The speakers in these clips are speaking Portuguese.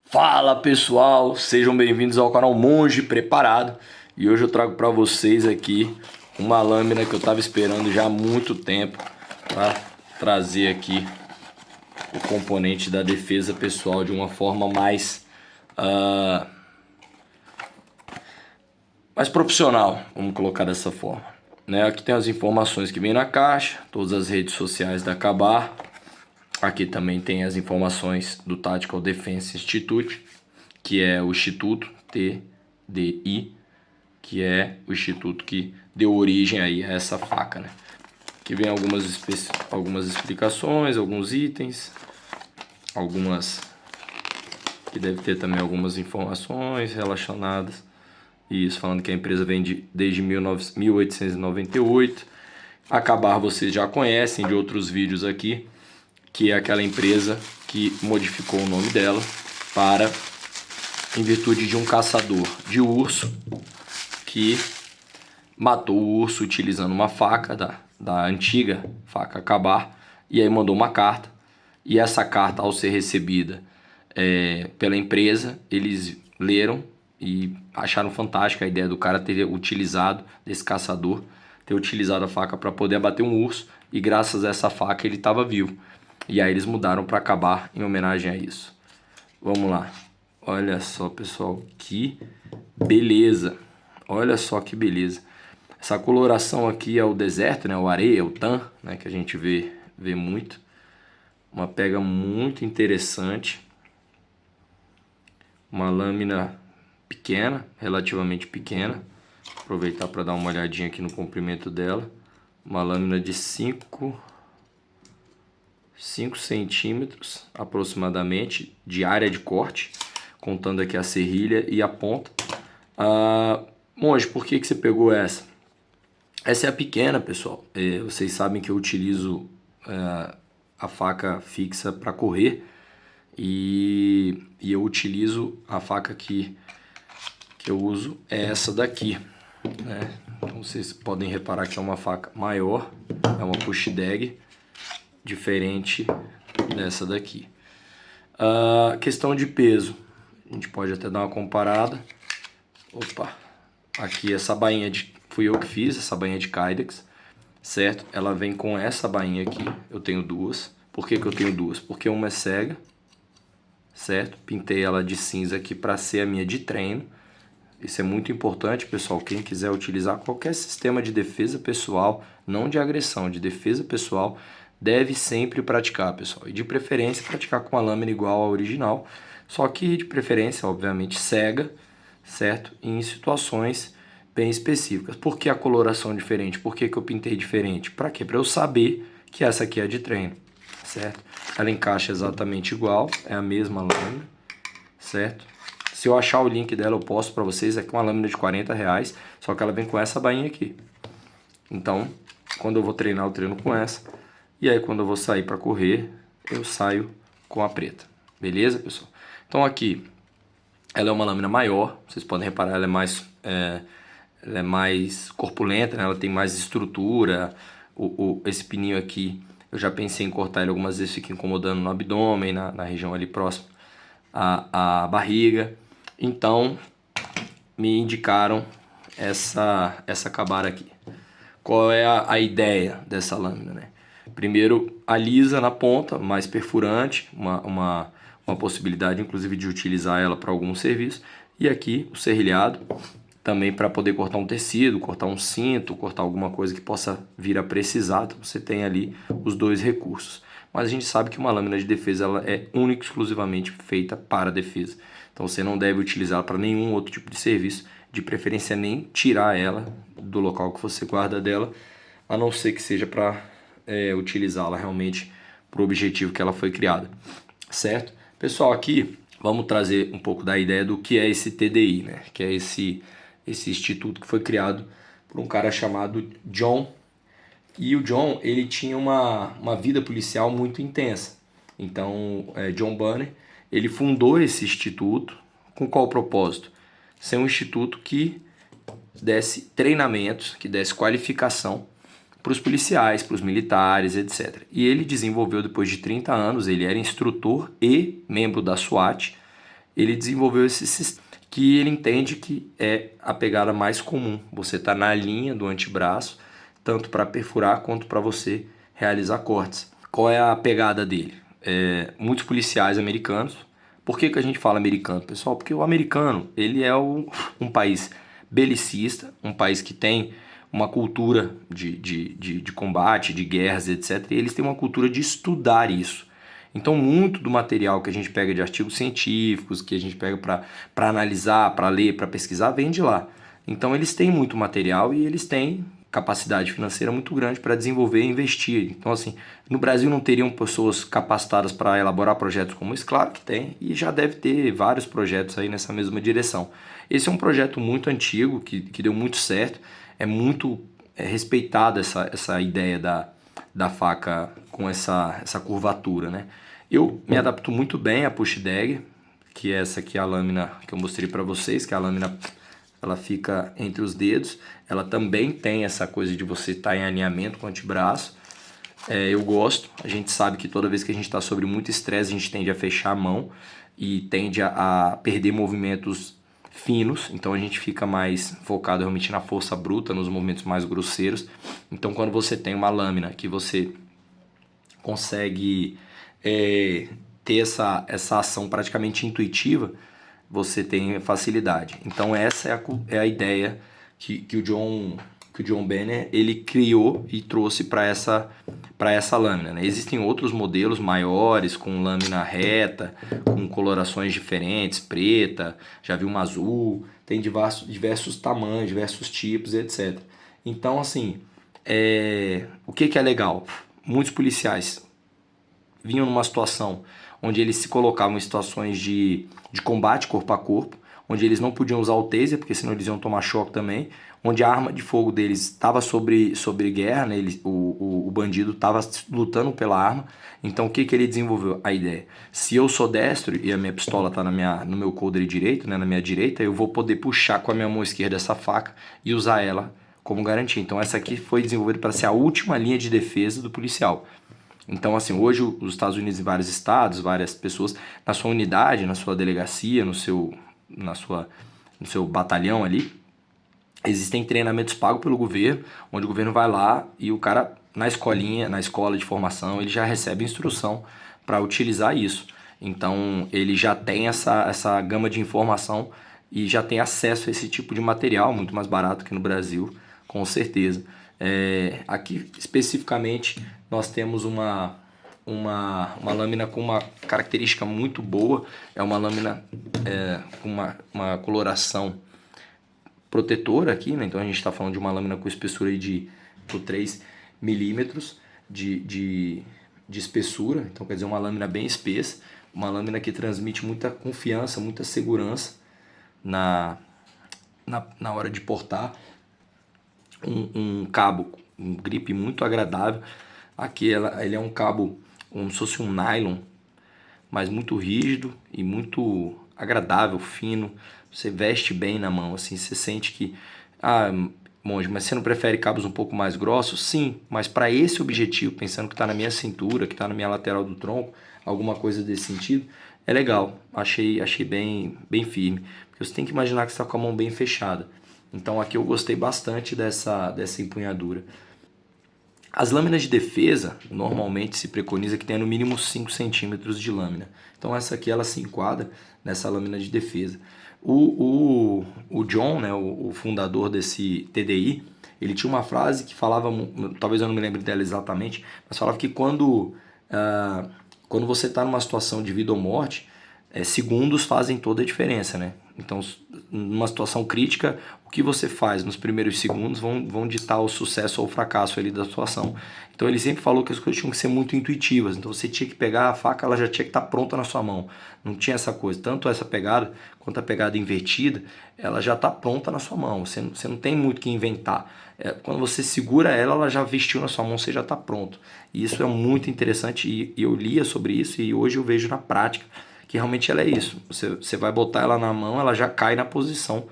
Fala pessoal, sejam bem-vindos ao canal Monge Preparado e hoje eu trago para vocês aqui uma lâmina que eu estava esperando já há muito tempo para trazer aqui o componente da defesa pessoal de uma forma mais profissional, vamos colocar dessa forma, né? Aqui tem as informações que vem na caixa, todas as redes sociais da Ka-Bar. Aqui também tem as informações do Tactical Defense Institute, que é o Instituto TDI, que é o instituto que deu origem aí a essa faca, né? Aqui vem algumas explicações, alguns itens, que deve ter também algumas informações relacionadas. Isso, falando que a empresa vem desde 1898. A Ka-Bar vocês já conhecem de outros vídeos aqui, que é aquela empresa que modificou o nome dela para, em virtude de um caçador de urso que matou o urso utilizando uma faca da antiga faca Ka-Bar, e aí mandou uma carta, e essa carta, ao ser recebida pela empresa, eles leram e acharam fantástica a ideia do cara ter utilizado, desse caçador, ter utilizado a faca para poder abater um urso, e graças a essa faca ele estava vivo. E aí eles mudaram para Ka-Bar em homenagem a isso. Vamos lá. Olha só, pessoal, que beleza. Olha só que beleza. Essa coloração aqui é o deserto, né? O areia, o tan, né? Que a gente vê muito. Uma pega muito interessante. Uma lâmina pequena, relativamente pequena. Aproveitar para dar uma olhadinha aqui no comprimento dela. Uma lâmina de 5 centímetros aproximadamente de área de corte, contando aqui a serrilha e a ponta. Monge, por que você pegou essa? Essa é a pequena, pessoal. Vocês sabem que eu utilizo a faca fixa para correr, e eu utilizo a faca que eu uso é essa daqui, né? Então vocês podem reparar que é uma faca maior, é uma push dagger, diferente dessa daqui. Questão de peso, a gente pode até dar uma comparada. Opa, aqui essa bainha fui eu que fiz, essa bainha de Kydex, certo? Ela vem com essa bainha aqui, eu tenho duas. Por que eu tenho duas? Porque uma é cega, certo? Pintei ela de cinza aqui para ser a minha de treino. Isso é muito importante, pessoal. Quem quiser utilizar qualquer sistema de defesa pessoal, não de agressão, de defesa pessoal, deve sempre praticar, pessoal. E de preferência praticar com uma lâmina igual à original, só que de preferência, obviamente, cega, certo? E em situações bem específicas. Por que a coloração diferente? Por que eu pintei diferente? Para quê? Para eu saber que essa aqui é de treino, certo? Ela encaixa exatamente igual, é a mesma lâmina, certo? Se eu achar o link dela, eu posto para vocês. Aqui uma lâmina de R$40, só que ela vem com essa bainha aqui. Então, quando eu vou treinar, eu treino com essa. E aí, quando eu vou sair para correr, eu saio com a preta. Beleza, pessoal? Então, aqui, ela é uma lâmina maior. Vocês podem reparar, ela é mais corpulenta, né? Ela tem mais estrutura. Esse pininho aqui, eu já pensei em cortar ele algumas vezes, fica incomodando no abdômen, na região ali próxima à barriga. Então, me indicaram essa Ka-Bar aqui. Qual é a ideia dessa lâmina, né? Primeiro, a lisa na ponta, mais perfurante, uma possibilidade inclusive de utilizar ela para algum serviço. E aqui o serrilhado, também para poder cortar um tecido, cortar um cinto, cortar alguma coisa que possa vir a precisar. Então você tem ali os dois recursos. Mas a gente sabe que uma lâmina de defesa ela é única e exclusivamente feita para defesa. Então você não deve utilizá-la para nenhum outro tipo de serviço, de preferência nem tirar ela do local que você guarda dela, a não ser que seja para utilizá-la realmente para o objetivo que ela foi criada, certo? Pessoal, aqui vamos trazer um pouco da ideia do que é esse TDI, né? Que é esse instituto que foi criado por um cara chamado John. E o John, ele tinha uma vida policial muito intensa. Então, John Banner, ele fundou esse instituto com qual propósito? Ser um instituto que desse treinamentos, que desse qualificação para os policiais, para os militares, etc. E ele desenvolveu, depois de 30 anos, ele era instrutor e membro da SWAT, ele desenvolveu esse sistema que ele entende que é a pegada mais comum. Você está na linha do antebraço, tanto para perfurar quanto para você realizar cortes. Qual é a pegada dele? Muitos policiais americanos. Por que a gente fala americano, pessoal? Porque o americano, ele é um país belicista, um país que tem uma cultura de combate, de guerras, etc. E eles têm uma cultura de estudar isso. Então, muito do material que a gente pega de artigos científicos, que a gente pega para analisar, para ler, para pesquisar, vem de lá. Então, eles têm muito material e eles têm capacidade financeira muito grande para desenvolver e investir. Então, assim, no Brasil não teriam pessoas capacitadas para elaborar projetos como esse? Claro que tem, e já deve ter vários projetos aí nessa mesma direção. Esse é um projeto muito antigo, que deu muito certo, é muito respeitada essa ideia da faca com essa curvatura, né? Eu me adapto muito bem à push dagger, que é essa aqui, a lâmina que eu mostrei para vocês, que a lâmina ela fica entre os dedos. Ela também tem essa coisa de você estar em alinhamento com o antebraço. Eu gosto. A gente sabe que toda vez que a gente está sob muito estresse, a gente tende a fechar a mão e tende a perder movimentos finos. Então a gente fica mais focado realmente na força bruta, nos movimentos mais grosseiros. Então quando você tem uma lâmina que você consegue ter essa ação praticamente intuitiva, você tem facilidade. Então essa é a ideia que o John Banner ele criou e trouxe para essa lâmina, né? Existem outros modelos maiores, com lâmina reta, com colorações diferentes, preta, já vi uma azul, tem diversos tamanhos, diversos tipos, etc. Então, assim, o que é legal? Muitos policiais vinham numa situação onde eles se colocavam em situações de combate corpo a corpo, onde eles não podiam usar o taser, porque senão eles iam tomar choque também, onde a arma de fogo deles estava sobre guerra, né? O bandido estava lutando pela arma. Então o que ele desenvolveu? A ideia: se eu sou destro e a minha pistola está no meu coldre direito, né, na minha direita, eu vou poder puxar com a minha mão esquerda essa faca e usar ela como garantia. Então essa aqui foi desenvolvida para ser a última linha de defesa do policial. Então, assim, hoje os Estados Unidos, em vários estados, várias pessoas, na sua unidade, na sua delegacia, no seu batalhão ali, existem treinamentos pagos pelo governo, onde o governo vai lá e o cara, na escola de formação, ele já recebe instrução para utilizar isso. Então, ele já tem essa gama de informação e já tem acesso a esse tipo de material, muito mais barato que no Brasil, com certeza. Aqui, especificamente, nós temos uma lâmina com uma característica muito boa. É uma lâmina com uma coloração protetora aqui, né? Então a gente está falando de uma lâmina com espessura aí de 3 milímetros de espessura. Então quer dizer, uma lâmina bem espessa, uma lâmina que transmite muita confiança, muita segurança na hora de portar. Um cabo, um grip muito agradável. Aqui ele é um cabo como se fosse um nylon, mas muito rígido e muito agradável, fino. Você veste bem na mão, assim, você sente que... monge, mas você não prefere cabos um pouco mais grossos? Sim, mas para esse objetivo, pensando que está na minha cintura, que está na minha lateral do tronco, alguma coisa desse sentido, é legal. Achei bem firme. Porque você tem que imaginar que você está com a mão bem fechada. Então aqui eu gostei bastante dessa empunhadura. As lâminas de defesa, normalmente se preconiza que tenha no mínimo 5 centímetros de lâmina. Então essa aqui ela se enquadra nessa lâmina de defesa. O John, né, o fundador desse TDI, ele tinha uma frase que falava, talvez eu não me lembre dela exatamente, mas falava que quando você está numa situação de vida ou morte, segundos fazem toda a diferença, né? Então, numa situação crítica, o que você faz nos primeiros segundos vão ditar o sucesso ou o fracasso ali da situação. Então, ele sempre falou que as coisas tinham que ser muito intuitivas. Então, você tinha que pegar a faca, ela já tinha que estar pronta na sua mão. Não tinha essa coisa. Tanto essa pegada, quanto a pegada invertida, ela já está pronta na sua mão. Você não tem muito o que inventar. Quando você segura ela já vestiu na sua mão, você já está pronto. E isso é muito interessante e eu lia sobre isso e hoje eu vejo na prática que realmente ela é isso. Você vai botar ela na mão, ela já cai na posição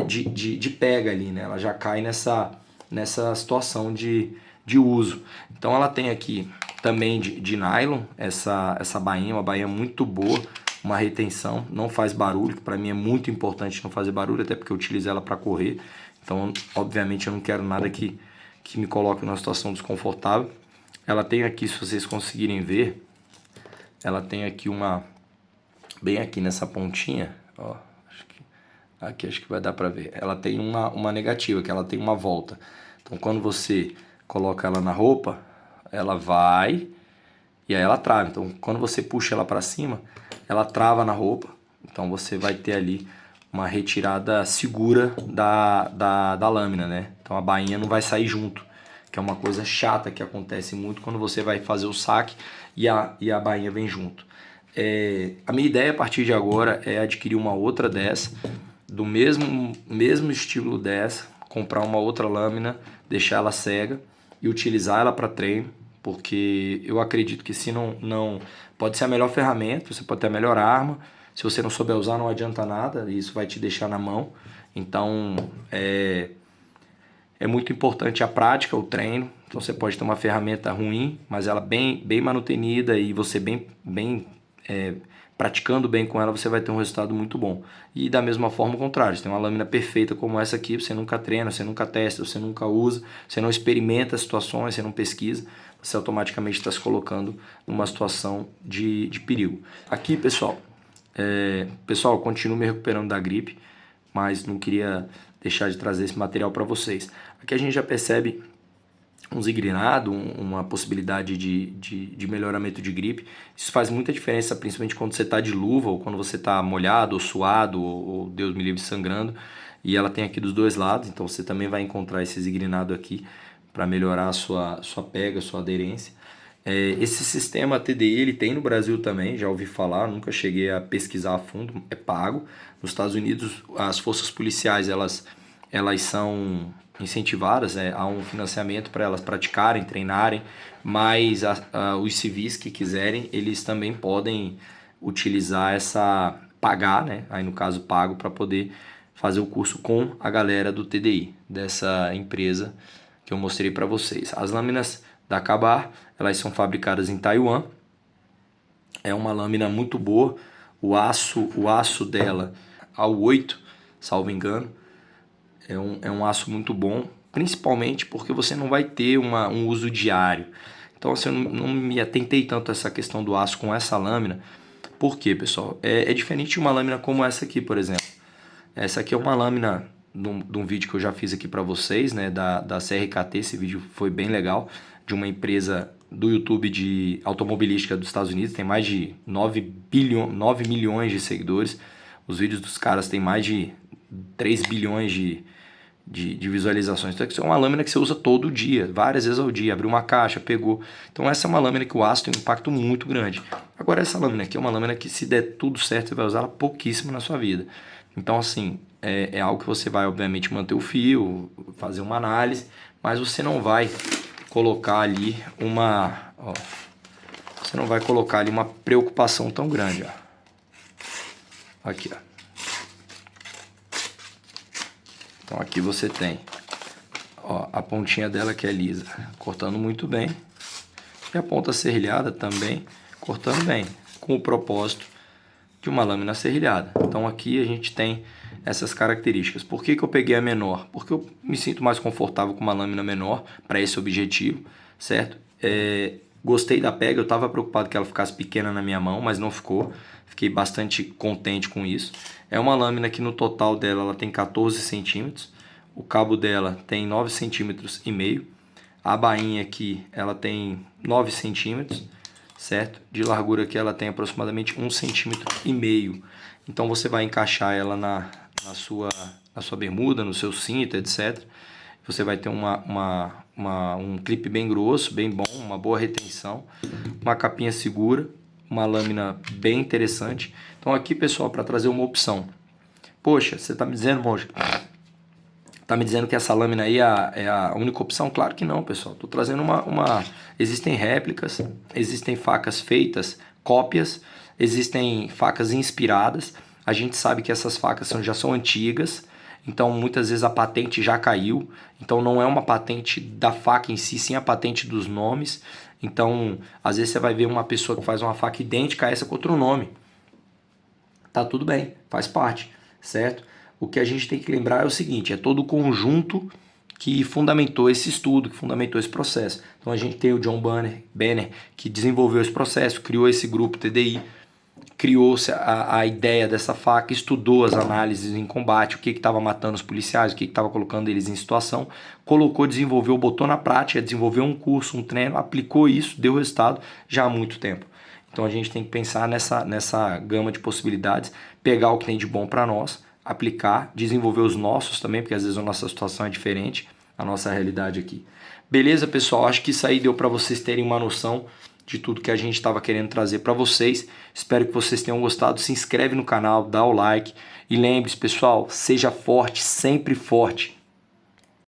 de pega ali, né? Ela já cai nessa situação de uso. Então ela tem aqui também de nylon, essa bainha, uma bainha muito boa, uma retenção, não faz barulho, que para mim é muito importante não fazer barulho, até porque eu utilizo ela para correr. Então, obviamente, eu não quero nada que me coloque numa situação desconfortável. Ela tem aqui, se vocês conseguirem ver, ela tem aqui bem aqui nessa pontinha, ó, acho que vai dar para ver. Ela tem uma negativa, que ela tem uma volta. Então, quando você coloca ela na roupa, ela vai e aí ela trava. Então, quando você puxa ela para cima, ela trava na roupa. Então, você vai ter ali uma retirada segura da lâmina, né? Então, a bainha não vai sair junto, que é uma coisa chata que acontece muito quando você vai fazer o saque e a bainha vem junto. A minha ideia a partir de agora é adquirir uma outra dessa, do mesmo estilo dessa, comprar uma outra lâmina, deixar ela cega e utilizar ela para treino, porque eu acredito que se não pode ser a melhor ferramenta, você pode ter a melhor arma, se você não souber usar não adianta nada, isso vai te deixar na mão. Então é muito importante a prática, o treino. Então você pode ter uma ferramenta ruim, mas ela bem manutenida e você praticando bem com ela, você vai ter um resultado muito bom. E da mesma forma o contrário, você tem uma lâmina perfeita como essa aqui, você nunca treina, você nunca testa, você nunca usa, você não experimenta situações, você não pesquisa, você automaticamente está se colocando numa situação de perigo. Aqui, pessoal, eu continuo me recuperando da gripe, mas não queria deixar de trazer esse material para vocês. Aqui a gente já percebe um zigrinado, uma possibilidade de melhoramento de gripe. Isso faz muita diferença, principalmente quando você está de luva, ou quando você está molhado, ou suado, ou Deus me livre, sangrando. E ela tem aqui dos dois lados, então você também vai encontrar esse zigrinado aqui para melhorar a sua pega, a sua aderência. Esse sistema TDI ele tem no Brasil também, já ouvi falar, nunca cheguei a pesquisar a fundo, é pago. Nos Estados Unidos, as forças policiais elas são incentivadas, há um financiamento para elas praticarem, treinarem, mas os civis que quiserem, eles também podem utilizar pagar, né? Aí no caso pago, para poder fazer o curso com a galera do TDI, dessa empresa que eu mostrei para vocês. As lâminas da Ka-Bar, elas são fabricadas em Taiwan, é uma lâmina muito boa, o aço dela ao 8, salvo engano, é um aço muito bom, principalmente porque você não vai ter um uso diário. Então assim, eu não me atentei tanto a essa questão do aço com essa lâmina. Por quê, pessoal? É diferente de uma lâmina como essa aqui, por exemplo. Essa aqui é uma lâmina de um vídeo que eu já fiz aqui para vocês, né, da CRKT. Esse vídeo foi bem legal, de uma empresa do YouTube de automobilística dos Estados Unidos. Tem mais de 9 milhões de seguidores. Os vídeos dos caras têm mais de 3 bilhões de visualizações. Então, isso é uma lâmina que você usa todo dia, várias vezes ao dia. Abriu uma caixa, pegou. Então, essa é uma lâmina que o aço tem um impacto muito grande. Agora, essa lâmina aqui é uma lâmina que, se der tudo certo, você vai usar ela pouquíssimo na sua vida. Então, assim, é algo que você vai, obviamente, manter o fio, fazer uma análise, mas você não vai colocar ali você não vai colocar ali uma preocupação tão grande, ó. Aqui, ó. Então aqui você tem, ó, a pontinha dela que é lisa, cortando muito bem. E a ponta serrilhada também cortando bem, com o propósito de uma lâmina serrilhada. Então aqui a gente tem essas características. Por que eu peguei a menor? Porque eu me sinto mais confortável com uma lâmina menor para esse objetivo, certo? Gostei da pega, eu estava preocupado que ela ficasse pequena na minha mão, mas não ficou. Fiquei bastante contente com isso. É uma lâmina que no total dela ela tem 14 centímetros. O cabo dela tem 9,5 centímetros. A bainha aqui ela tem 9 centímetros, certo? De largura aqui ela tem aproximadamente 1,5 centímetro. Então você vai encaixar ela na sua bermuda, no seu cinto, etc. Você vai ter um clipe bem grosso, bem bom, uma boa retenção, uma capinha segura, uma lâmina bem interessante. Então aqui, pessoal, para trazer uma opção. Poxa, você está me dizendo, monge, tá me dizendo que essa lâmina aí é a única opção? Claro que não, pessoal. Estou trazendo Existem réplicas, existem facas feitas, cópias, existem facas inspiradas. A gente sabe que essas facas já são antigas, então muitas vezes a patente já caiu. Então não é uma patente da faca em si, sim a patente dos nomes. Então, às vezes você vai ver uma pessoa que faz uma faca idêntica a essa com outro nome. Tá tudo bem, faz parte, certo? O que a gente tem que lembrar é o seguinte, é todo o conjunto que fundamentou esse estudo, que fundamentou esse processo. Então a gente tem o John Banner, que desenvolveu esse processo, criou esse grupo TDI, criou-se a ideia dessa faca, estudou as análises em combate, o que estava matando os policiais, o que estava colocando eles em situação, colocou, desenvolveu, botou na prática, desenvolveu um curso, um treino, aplicou isso, deu resultado já há muito tempo. Então a gente tem que pensar nessa gama de possibilidades, pegar o que tem de bom para nós, aplicar, desenvolver os nossos também, porque às vezes a nossa situação é diferente, a nossa realidade aqui. Beleza, pessoal? Acho que isso aí deu para vocês terem uma noção de tudo que a gente estava querendo trazer para vocês. Espero que vocês tenham gostado. Se inscreve no canal, dá o like e lembre-se, pessoal, seja forte, sempre forte.